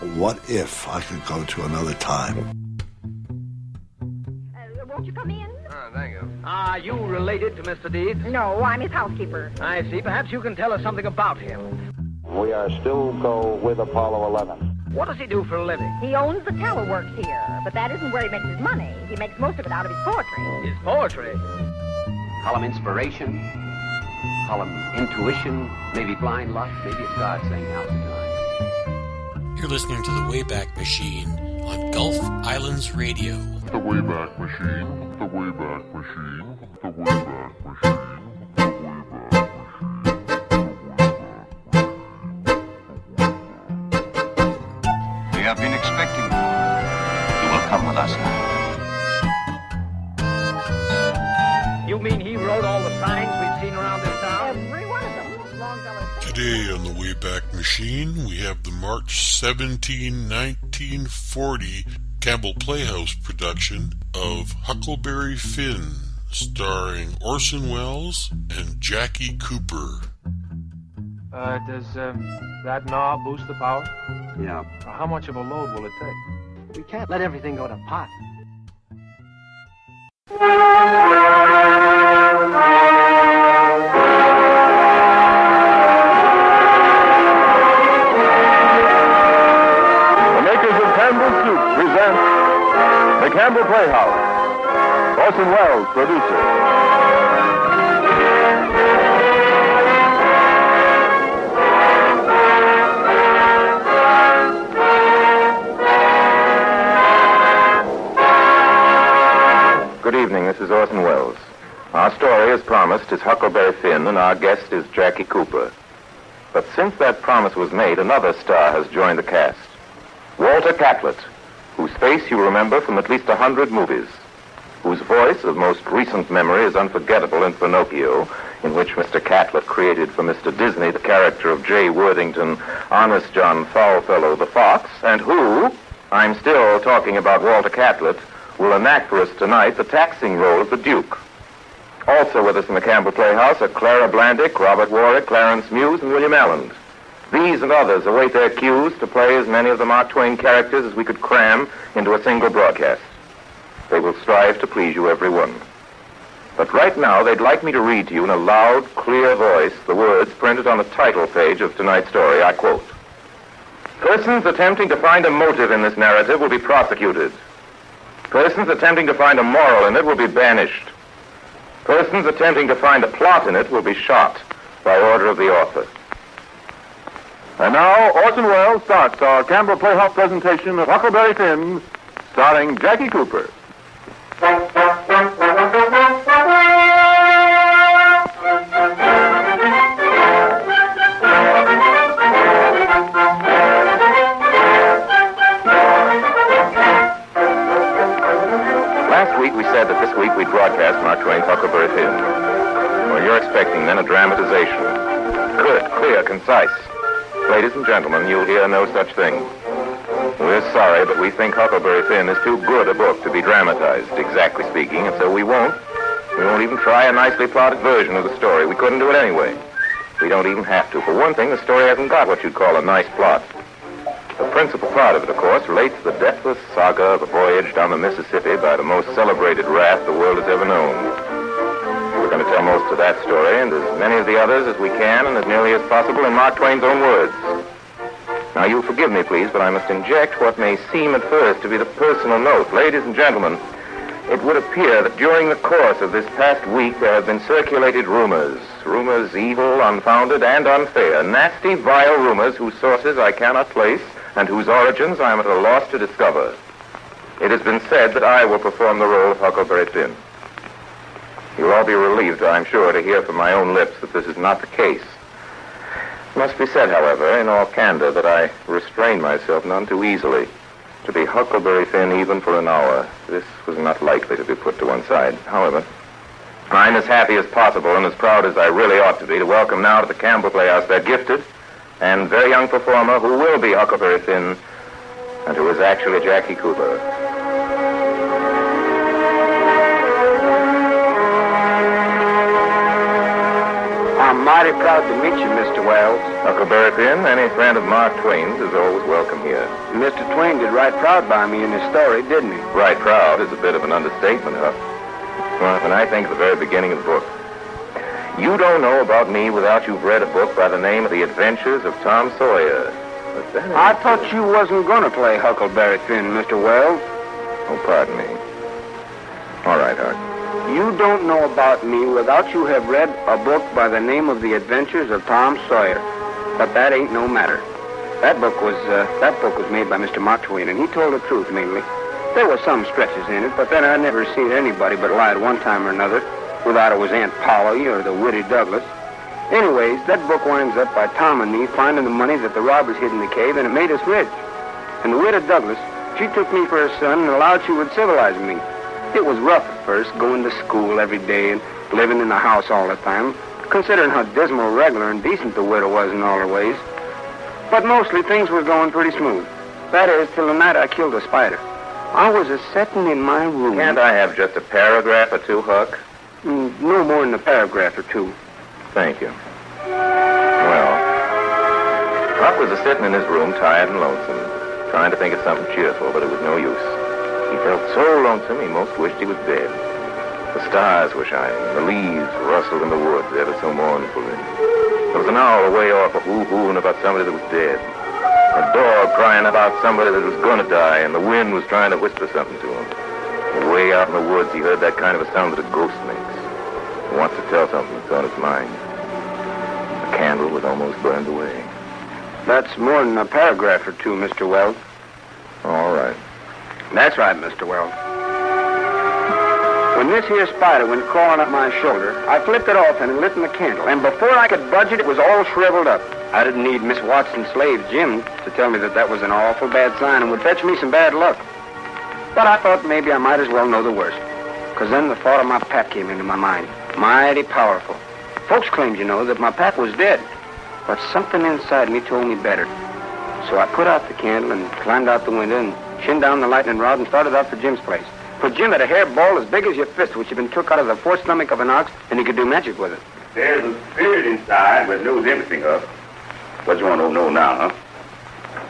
What if I could go to another time? Won't you come in? Oh, thank you. Are you related to Mr. Deeds? No, I'm his housekeeper. I see. Perhaps you can tell us something about him. We are still go with Apollo 11. What does he do for a living? He owns the teleworks here, but that isn't where he makes his money. He makes most of it out of his poetry. His poetry? Column inspiration, column intuition, maybe blind luck, maybe it's God saying now's the time. You're listening to the Wayback Machine on Gulf Islands Radio. The Wayback Machine, the Wayback Machine, the Wayback Machine, the Wayback Machine. We have been expecting you. You will come with us now. You mean he wrote all the signs we've seen around this town? Every one of them. Longfellow. Today on the Wayback Machine, we have the March 17, 1940 Campbell Playhouse production of Huckleberry Finn, starring Orson Welles and Jackie Cooper. Does that knob boost the power? Yeah. How much of a load will it take? We can't let everything go to pot. The makers of Campbell Soup present the Campbell Playhouse. Orson Welles, producer. Good evening, this is Orson Welles. Our story, as promised, is Huckleberry Finn, and our guest is Jackie Cooper. But since that promise was made, another star has joined the cast. Walter Catlett, whose face you remember from at least 100 movies, whose voice of most recent memory is unforgettable in Pinocchio, in which Mr. Catlett created for Mr. Disney the character of J. Worthington, Honest John Foulfellow the Fox, and who, I'm still talking about Walter Catlett, will enact for us tonight the taxing role of the Duke. Also with us in the Campbell Playhouse are Clara Blandick, Robert Warwick, Clarence Muse, and William Alland. These and others await their cues to play as many of the Mark Twain characters as we could cram into a single broadcast. They will strive to please you, every one. But right now, they'd like me to read to you in a loud, clear voice the words printed on the title page of tonight's story. I quote, "Persons attempting to find a motive in this narrative will be prosecuted. Persons attempting to find a moral in it will be banished. Persons attempting to find a plot in it will be shot by order of the author." And now, Orson Welles starts our Campbell Playhouse presentation of Huckleberry Finn, starring Jackie Cooper. Last week we said that this week we'd broadcast Mark Twain's Huckleberry Finn. Well, you're expecting then a dramatization. Good, clear, concise. Ladies and gentlemen, you'll hear no such thing. We're sorry, but we think Huckleberry Finn is too good a book to be dramatized, exactly speaking, and so we won't. We won't even try a nicely plotted version of the story. We couldn't do it anyway. We don't even have to. For one thing, the story hasn't got what you'd call a nice plot. The principal part of it, of course, relates to the deathless saga of a voyage down the Mississippi by the most celebrated raft the world has ever known. We're going to tell most of that story, and as many of the others as we can, and as nearly as possible in Mark Twain's own words. Now, you'll forgive me, please, but I must inject what may seem at first to be the personal note. Ladies and gentlemen, it would appear that during the course of this past week there have been circulated rumors evil, unfounded, and unfair, nasty, vile rumors whose sources I cannot place and whose origins I am at a loss to discover. It has been said that I will perform the role of Huckleberry Finn. You'll all be relieved, I'm sure, to hear from my own lips that this is not the case. It must be said, however, in all candor, that I restrain myself none too easily. To be Huckleberry Finn even for an hour, this was not likely to be put to one side. However, I'm as happy as possible and as proud as I really ought to be to welcome now to the Campbell Playhouse that gifted and very young performer who will be Huckleberry Finn and who is actually Jackie Cooper. From mighty proud to meet you, Mr. Wells. Huckleberry Finn, any friend of Mark Twain's is always welcome here. Mr. Twain did right proud by me in his story, didn't he? Right proud is a bit of an understatement, Huck. Well, when I think of the very beginning of the book, you don't know about me without you've read a book by the name of The Adventures of Tom Sawyer. But that I thought you wasn't going to play Huckleberry Finn, Mr. Wells. Oh, pardon me. All right, Huck. You don't know about me without you have read a book by the name of The Adventures of Tom Sawyer. But that ain't no matter. That book was made by Mr. Mark Twain, and he told the truth mainly. There were some stretches in it, but then I never seen anybody but lie at one time or another, without it was Aunt Polly or the witty Douglas. Anyways, that book winds up by Tom and me finding the money that the robbers hid in the cave, and it made us rich. And the widow Douglas, she took me for her son and allowed she would civilize me. It was rough at first, going to school every day and living in the house all the time, considering how dismal, regular, and decent the widow was in all her ways. But mostly things were going pretty smooth. That is, till the night I killed a spider. I was a-setting in my room. Can't I have just a paragraph or two, Huck? No more than a paragraph or two. Thank you. Well, Huck was a-sitting in his room, tired and lonesome, trying to think of something cheerful, but it was no use. He felt so lonesome he most wished he was dead. The stars were shining, the leaves rustled in the woods ever so mournfully. There was an owl away off hoo-hooing about somebody that was dead. A dog crying about somebody that was going to die, and the wind was trying to whisper something to him. Way out in the woods, he heard that kind of a sound that a ghost makes. He wants to tell something that's on his mind. The candle was almost burned away. That's more than a paragraph or two, Mr. Wells. All right. That's right, Mr. Wells. When this here spider went crawling up my shoulder, I flipped it off and lit in the candle, and before I could budge it, it was all shriveled up. I didn't need Miss Watson's slave, Jim, to tell me that that was an awful bad sign and would fetch me some bad luck. But I thought maybe I might as well know the worst, because then the thought of my pap came into my mind. Mighty powerful. Folks claimed, you know, that my pap was dead, but something inside me told me better. So I put out the candle and climbed out the window and shinned down the lightning rod and started out for Jim's place. For Jim had a hairball as big as your fist, which had been took out of the fourth stomach of an ox, and he could do magic with it. There's a spirit inside that knows everything of it. What you want to know now, huh?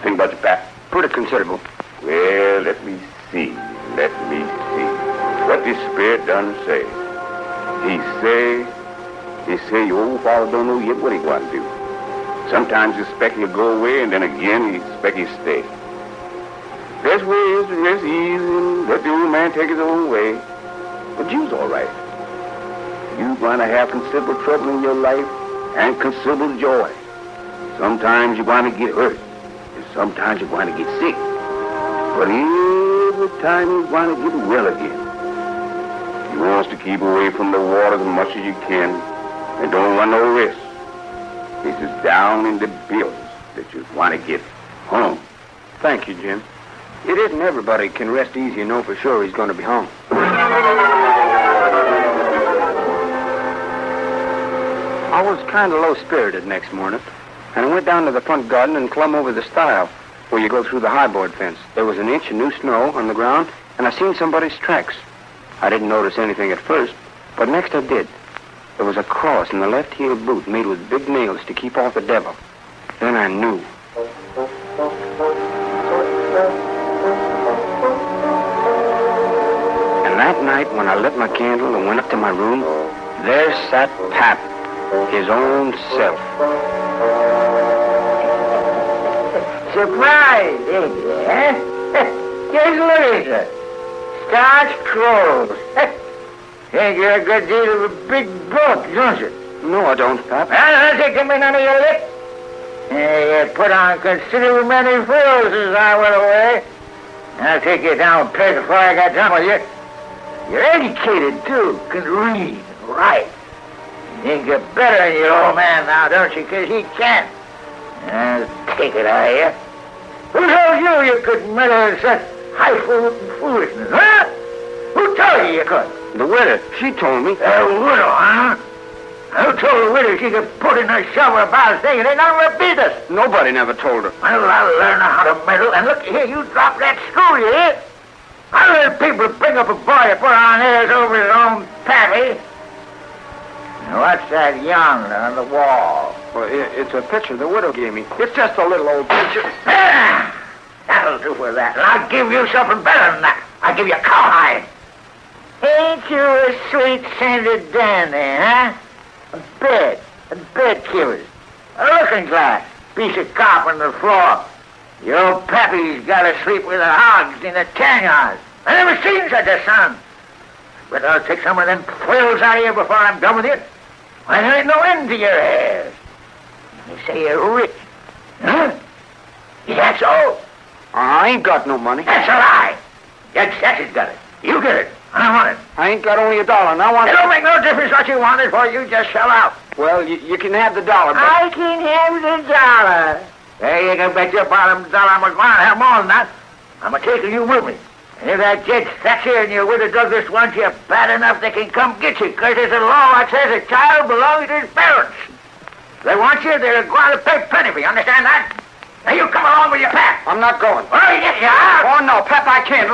Think about your pap. Pretty considerable. Well, let me see. What this spirit done say? He say your old father don't know yet what he want to do. Sometimes he expect he'll go away, and then again he expect he'll stay. Best way is to just ease and let the old man take his own way. But you's all right. You're going to have considerable trouble in your life and considerable joy. Sometimes you're going to get hurt, and sometimes you're going to get sick. But every time you're going to get well again. You wants to keep away from the water as much as you can, and don't run no risk. It's just down in the bills that you want to get home. Thank you, Jim. It isn't everybody can rest easy and know for sure he's going to be home. I was kind of low-spirited next morning, and I went down to the front garden and clumb over the stile where you go through the high-board fence. There was an inch of new snow on the ground, and I seen somebody's tracks. I didn't notice anything at first, but next I did. There was a cross in the left heel boot made with big nails to keep off the devil. Then I knew. And that night, when I lit my candle and went up to my room, there sat Pap, his own self. Surprise, ain't you, eh? Just look at you. Starched clothes. Think you're a good deal of a big book, don't you? No, I don't, Pap. Well, don't give me none of your lip. You put on considerable many frills as I went away. I'll take you down peg before I got done with you. You're educated, too. Can read and write. You think you're better than your old man now, don't you? Because he can't. I'll take it out of you. Who told you you could meddle in such highfalutin foolishness, huh? Who told you you could? The widow. She told me. The widow, huh? Who told the widow she could put in her shovel about saying it ain't none of her business? Nobody never told her. Well, I'll learn her how to meddle. And look here, you drop that screw, you hear? I learn people to bring up a boy to put on airs over his own pappy. Now, what's that yonder on the wall? Well, it's a picture the widow gave me. It's just a little old picture. That'll do for that. And I'll give you something better than that. I'll give you a cowhide. Ain't you a sweet-scented dandy, huh? A bed cupid, a looking glass, piece of copper on the floor. Your pappy's got to sleep with the hogs in the tan yard. I never seen such a son. But I'll take some of them frills out of you before I'm done with you. Why, there ain't no end to your hairs. You say you're rich. Huh? Is that so? I ain't got no money. That's a lie. Judge Satch's got it. You get it. I want it. I ain't got only $1, and I want it. It don't make no difference what you want it for. You just shell out. Well, you can have the $1, but... I can have the $1. Hey, you can bet your bottom dollar I'm going to have more than that. I'm taking you with me. And if that Judge Thatcher and your widow Douglas want you bad enough, they can come get you, because there's a law that says a child belongs to his parents. If they want you, they're going to pay plenty for you. Understand that? Now, you come along with your pap. I'm not going. Well, yes, you are. Oh, no, Pap, I can't.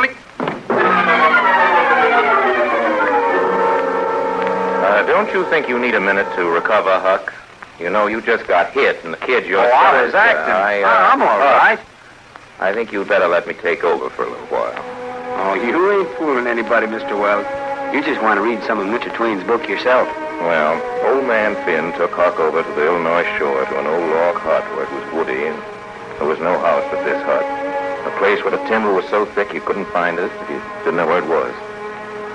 Don't you think you need a minute to recover, Huck? You know, you just got hit, and the kid you're... Oh, I was acting. I'm all right. I think you'd better let me take over for a little while. Oh, you ain't fooling anybody, Mr. Wells. You just want to read some of Mr. Twain's book yourself. Well, old man Finn took Huck over to the Illinois shore to an old log hut where it was woody, and there was no house but this hut. A place where the timber was so thick you couldn't find it if you didn't know where it was.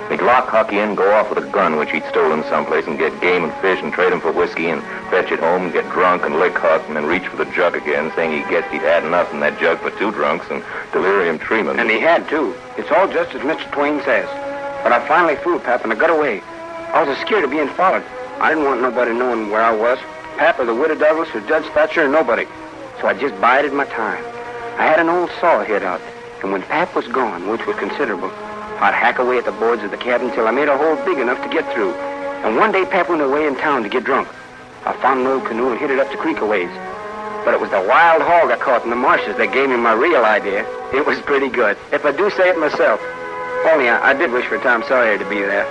He'd lock Huck in, go off with a gun which he'd stolen someplace, and get game and fish and trade him for whiskey and fetch it home and get drunk and lick Huck and then reach for the jug again, saying he guessed he'd had enough in that jug for 2 drunks and delirium tremens. And he had, too. It's all just as Mr. Twain says. But I finally fooled Pap, and I got away. I was scared of being followed. I didn't want nobody knowing where I was. Pap or the widow Douglas or Judge Thatcher or nobody. So I just bided my time. I had an old saw hid out, and when Pap was gone, which was considerable, I'd hack away at the boards of the cabin till I made a hole big enough to get through. And one day Pap went away in town to get drunk. I found an old canoe and hid it up the creek a ways. But it was the wild hog I caught in the marshes that gave me my real idea. It was pretty good, if I do say it myself. Only I did wish for Tom Sawyer to be there.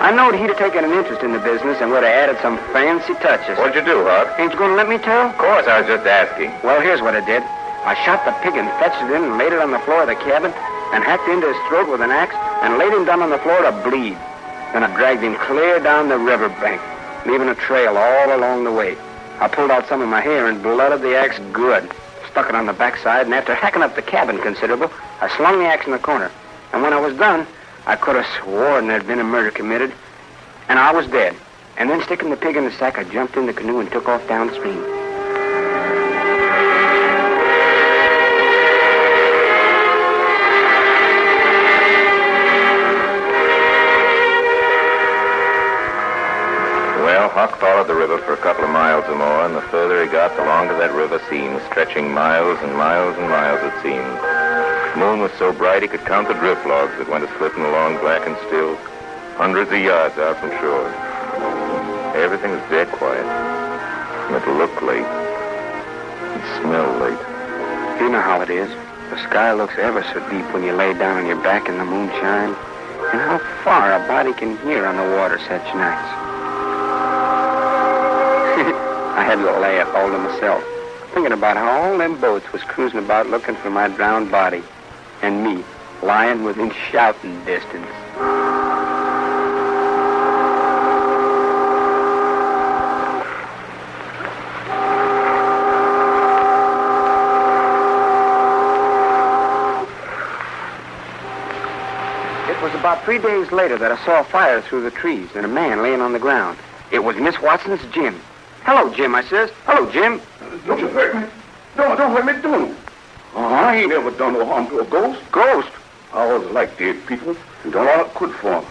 I knowed he'd have taken an interest in the business and would have added some fancy touches. What'd you do, Huck? Ain't you going to let me tell? Of course, I was just asking. Well, here's what I did. I shot the pig and fetched it in and laid it on the floor of the cabin and hacked into his throat with an axe and laid him down on the floor to bleed. Then I dragged him clear down the river bank, leaving a trail all along the way. I pulled out some of my hair and blooded the axe good, stuck it on the backside, and after hacking up the cabin considerable, I slung the axe in the corner. And when I was done, I could have sworn there'd been a murder committed, and I was dead. And then sticking the pig in the sack, I jumped in the canoe and took off downstream. Well, Huck followed the river for a couple of miles or more, and the further he got, the longer that river seemed, stretching miles and miles and miles, it seemed. The moon was so bright he could count the drift logs that went a-slipping along black and still, hundreds of yards out from shore. Everything was dead quiet, and it looked late. It smelled late. You know how it is. The sky looks ever so deep when you lay down on your back in the moonshine, and how far a body can hear on the water such nights. I had a little laugh all to myself, thinking about how all them boats was cruising about looking for my drowned body, and me lying within shouting distance. It was about 3 days later that I saw a fire through the trees and a man laying on the ground. It was Miss Watson's Jim. "Hello, Jim," I says. "Hello, Jim." Don't you hurt me. Don't hurt me, don't. I ain't ever done no harm to a ghost. Ghost? I always like dead people and done all I could for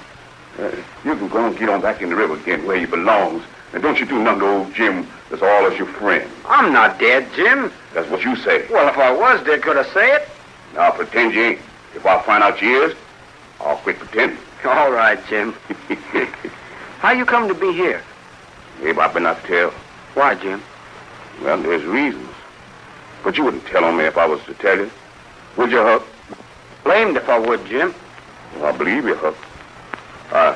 them. You can go and get on back in the river again where you belongs. And don't you do nothing to old Jim that's all as your friend. I'm not dead, Jim. That's what you say. Well, if I was dead, could I say it? Now pretend you ain't. If I find out you is, I'll quit pretending. All right, Jim. How you come to be here? Maybe I better not tell. Why, Jim? Well, there's reasons. But you wouldn't tell on me if I was to tell you. Would you, Huck? Blamed if I would, Jim. Well, I believe you, Huck. I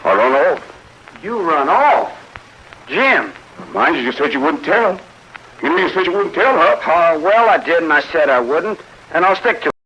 run off. You run off? Jim. Mind you said you wouldn't tell. You said you wouldn't tell, Huck. Well, I did, and I said I wouldn't, and I'll stick to it.